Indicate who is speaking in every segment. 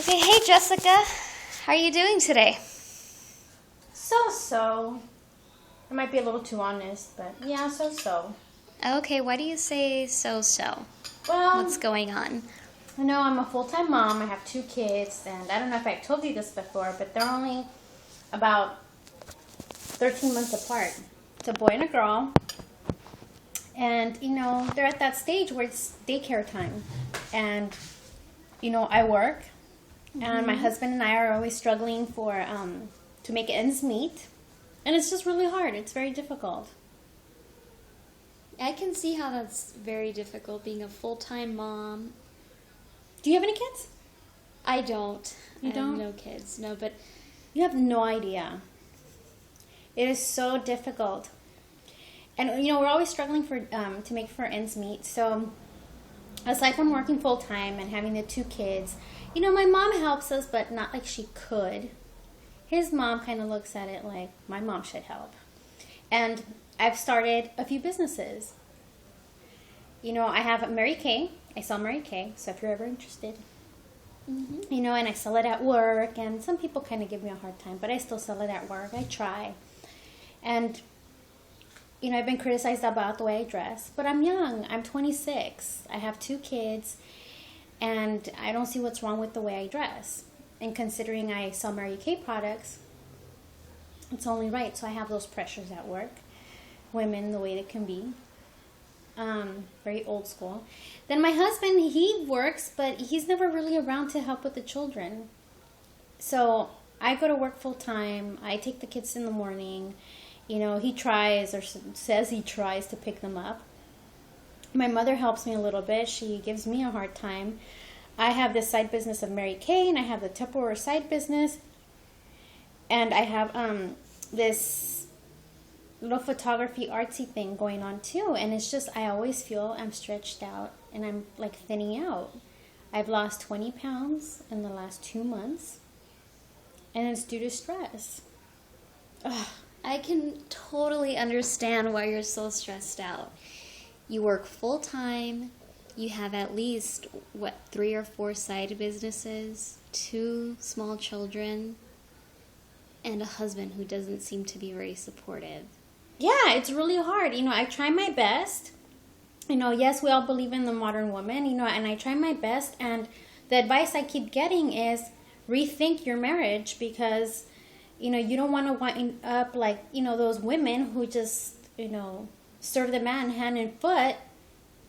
Speaker 1: Okay, hey Jessica, how are you doing today?
Speaker 2: So. I might be a little too honest, but yeah, so.
Speaker 1: Okay, why do you say so?
Speaker 2: Well,
Speaker 1: What's going on?
Speaker 2: I know I'm a full-time mom. I have 2 kids, and I don't know if I've told you this before, but they're only about 13 months apart. It's a boy and a girl. And, they're at that stage where it's daycare time. And, I work, and my husband and I are always struggling to make ends meet. And it's just really hard. It's very difficult.
Speaker 1: I can see how that's very difficult being a full-time mom.
Speaker 2: Do you have any kids?
Speaker 1: I don't.
Speaker 2: You don't?
Speaker 1: I have no kids, no, but...
Speaker 2: You have no idea. It is so difficult. And, we're always struggling to make for ends meet. So, aside from working full-time and having the 2 kids, my mom helps us, but not like she could. His mom kind of looks at it like my mom should help. And I've started a few businesses. I have Mary Kay. I sell Mary Kay, so if you're ever interested. And I sell it at work, and some people kind of give me a hard time, but I still sell it at work. I try. And, I've been criticized about the way I dress, but I'm young. I'm 26. I have 2 kids, and I don't see what's wrong with the way I dress. And considering I sell Mary Kay products, it's only right. So I have those pressures at work. Women, the way they can be. Very old school. Then my husband, he works, but he's never really around to help with the children. So I go to work full time. I take the kids in the morning. He tries or says he tries to pick them up. My mother helps me a little bit. She gives me a hard time. I have this side business of Mary Kay, and I have the Tupperware side business. And I have this little photography artsy thing going on too. And it's just, I always feel I'm stretched out and I'm like thinning out. I've lost 20 pounds in the last 2 months. And it's due to stress.
Speaker 1: Ugh. I can totally understand why you're so stressed out. You work full time. You have at least, 3 or 4 side businesses, 2 small children, and a husband who doesn't seem to be very supportive.
Speaker 2: Yeah, it's really hard. I try my best. Yes, we all believe in the modern woman, and I try my best. And the advice I keep getting is rethink your marriage because, you don't want to wind up like, those women who just, serve the man hand and foot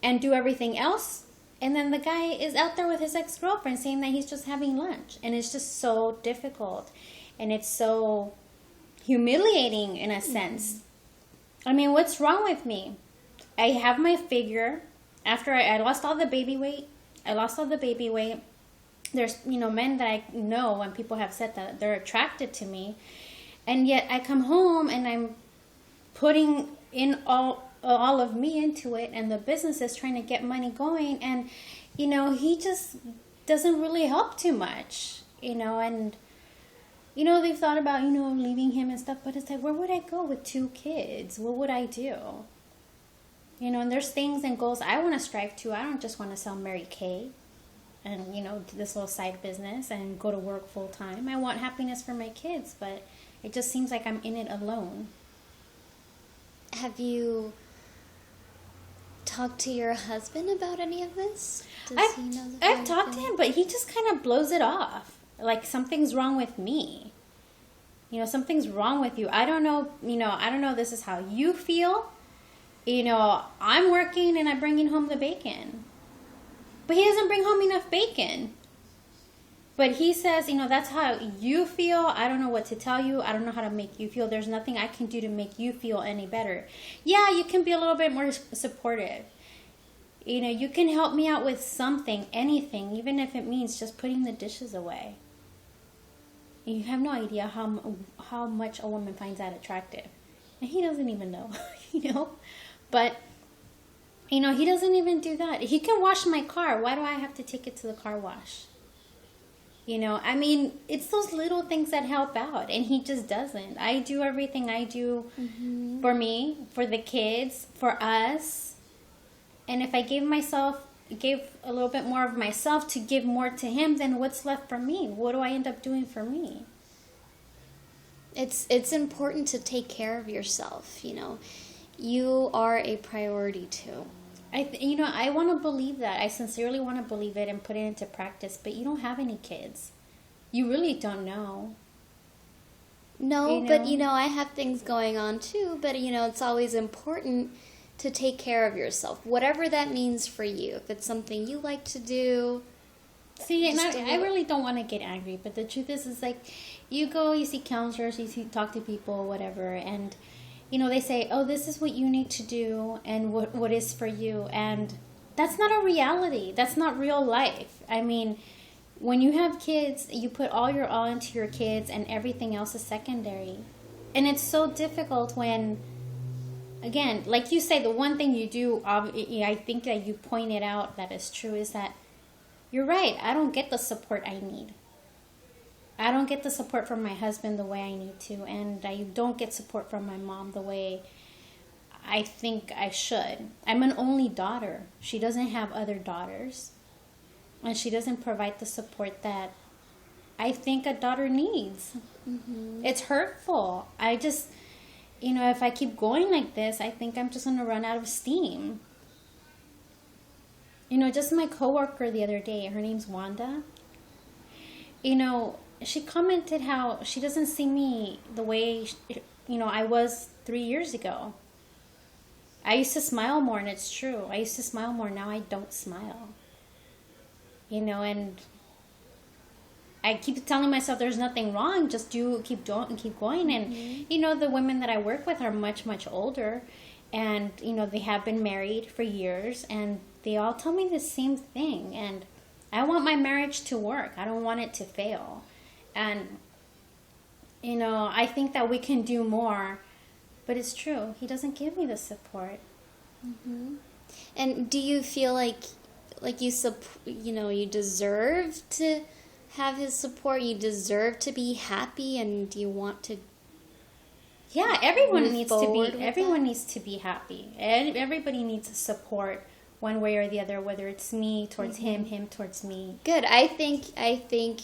Speaker 2: and do everything else, and then the guy is out there with his ex-girlfriend saying that he's just having lunch, and it's just so difficult, and it's so humiliating in a sense. I mean, what's wrong with me? I have my figure. After I lost all the baby weight, There's, men that I know, and people have said that they're attracted to me, and yet I come home and I'm putting in all of me into it, and the business is trying to get money going, and he just doesn't really help too much, and they've thought about leaving him and stuff, but it's like, where would I go with 2 kids? What would I do? And there's things and goals I want to strive to. I don't just want to sell Mary Kay and this little side business and go to work full time. I want happiness for my kids, but it just seems like I'm in it alone.
Speaker 1: Have you talked to your husband about any of this?
Speaker 2: I've talked to him, but he just kind of blows it off. Like something's wrong with me. Something's wrong with you. I don't know, this is how you feel. I'm working and I'm bringing home the bacon. But he doesn't bring home enough bacon. But he says, that's how you feel. I don't know what to tell you. I don't know how to make you feel. There's nothing I can do to make you feel any better. Yeah, you can be a little bit more supportive. You can help me out with something, anything, even if it means just putting the dishes away. You have no idea how much a woman finds that attractive. And he doesn't even know, But, he doesn't even do that. He can wash my car. Why do I have to take it to the car wash? It's those little things that help out, and he just doesn't. I do everything I do for me, for the kids, for us. And if I gave myself gave a little bit more of myself to give more to him, then what's left for me? What do I end up doing for me?
Speaker 1: It's important to take care of yourself, you know. You are a priority too.
Speaker 2: I want to believe that. I sincerely want to believe it and put it into practice, but you don't have any kids. You really don't know.
Speaker 1: No, but I have things going on too, but it's always important to take care of yourself, whatever that means for you. If it's something you like to do.
Speaker 2: See, and I really don't want to get angry, but the truth is like, you go, you see counselors, talk to people, whatever, and, they say, oh, this is what you need to do, and what is for you, and that's not a reality. That's not real life. I mean, when you have kids, you put all your all into your kids, and everything else is secondary. And it's so difficult when, again, like you say, the one thing you do, I think that you pointed out that is true, is that you're right. I don't get the support I need. I don't get the support from my husband the way I need to, and I don't get support from my mom the way I think I should. I'm an only daughter. She doesn't have other daughters, and she doesn't provide the support that I think a daughter needs. Mm-hmm. It's hurtful. I just, if I keep going like this, I think I'm just going to run out of steam. Just my coworker the other day, her name's Wanda. She commented how she doesn't see me the way, I was 3 years ago. I used to smile more, and it's true. I used to smile more. Now I don't smile. And I keep telling myself there's nothing wrong. Just keep going. And,
Speaker 1: mm-hmm.
Speaker 2: The women that I work with are much, much older. And, they have been married for years, and they all tell me the same thing. And I want my marriage to work. I don't want it to fail. And, I think that we can do more. But it's true. He doesn't give me the support.
Speaker 1: Mm-hmm. And do you feel like you deserve to have his support? You deserve to be happy, and do you want to?
Speaker 2: Yeah, everyone needs to be happy. And everybody needs support one way or the other, whether it's me towards
Speaker 1: mm-hmm.
Speaker 2: him towards me.
Speaker 1: Good. I think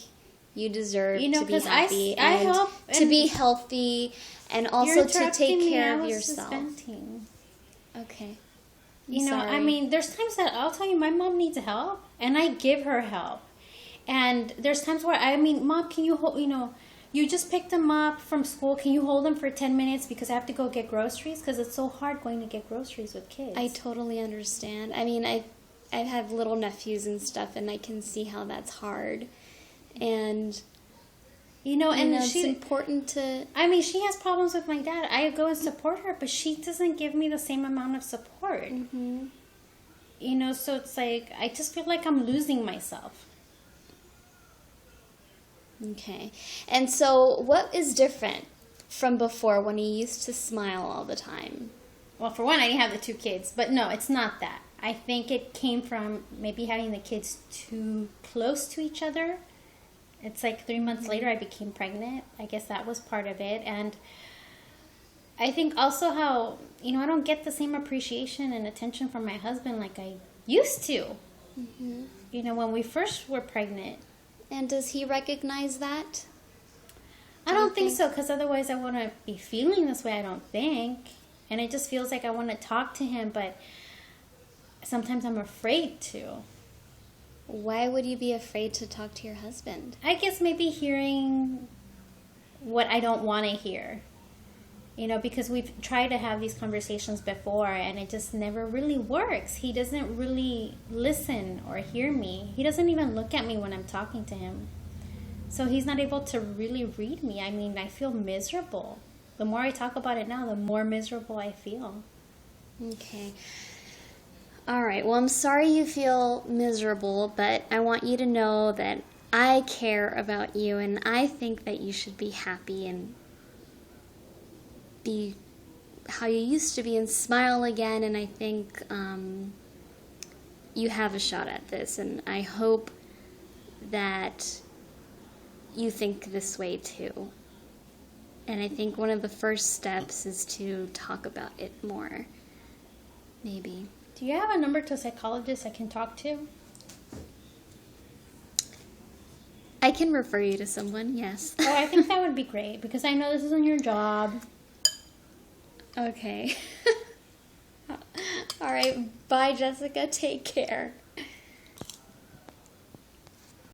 Speaker 1: you deserve to be happy
Speaker 2: I hope
Speaker 1: to be healthy, and also to take care of yourself. Okay. Sorry.
Speaker 2: There's times that I'll tell you my mom needs help, and I give her help. And there's times where, Mom, can you hold, you just picked them up from school. Can you hold them for 10 minutes because I have to go get groceries? Because it's so hard going to get groceries with kids.
Speaker 1: I totally understand. I have little nephews and stuff, and I can see how that's hard. And it's important to.
Speaker 2: She has problems with my dad. I go and support her, but she doesn't give me the same amount of support.
Speaker 1: Mm-hmm.
Speaker 2: So it's like I just feel like I'm losing myself.
Speaker 1: Okay. And so what is different from before when you used to smile all the time?
Speaker 2: Well, for one, I didn't have the 2 kids. But no, it's not that. I think it came from maybe having the kids too close to each other. It's like 3 months later I became pregnant. I guess that was part of it. And I think also how, I don't get the same appreciation and attention from my husband like I used to. Mm-hmm. When we first were pregnant.
Speaker 1: And does he recognize that?
Speaker 2: I don't think so, because otherwise I wouldn't be feeling this way, I don't think. And it just feels like I want to talk to him, but sometimes I'm afraid to.
Speaker 1: Why would you be afraid to talk to your husband?
Speaker 2: I guess maybe hearing what I don't want to hear. Because we've tried to have these conversations before, and it just never really works. He doesn't really listen or hear me. He doesn't even look at me when I'm talking to him. So he's not able to really read me. I feel miserable. The more I talk about it now, the more miserable I feel.
Speaker 1: Okay. All right. Well, I'm sorry you feel miserable, but I want you to know that I care about you, and I think that you should be happy and be how you used to be and smile again. And I think you have a shot at this, and I hope that you think this way too. And I think one of the first steps is to talk about it more, maybe.
Speaker 2: Do you have a number to a psychologist I can talk to?
Speaker 1: I can refer you to someone, yes.
Speaker 2: Oh, I think that would be great because I know this isn't your job.
Speaker 1: Okay. All right. Bye, Jessica. Take care.